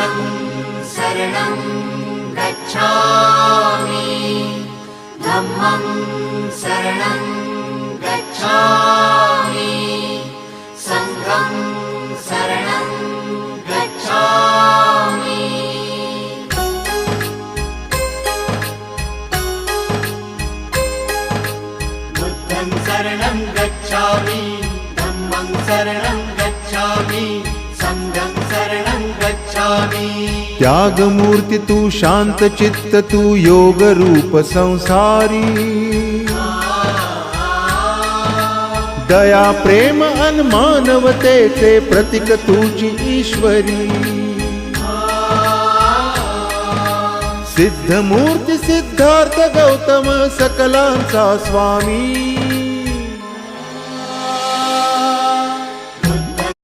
बुद्धं शरणं गच्छामि धम्मं शरणं गच्छामि संघं शरणं गच्छामि बुद्धं शरणं गच्छामि धम्मं शरणं गच्छामि संघं शरणं गच्छामि त्यागमूर्ती तू शांत चित्त तू योग रूप संसारी दया प्रेम अन मानवतेचे प्रतीक तुझी ईश्वरी सिद्धमूर्ती सिद्धार्थ गौतम सकलांचा स्वामी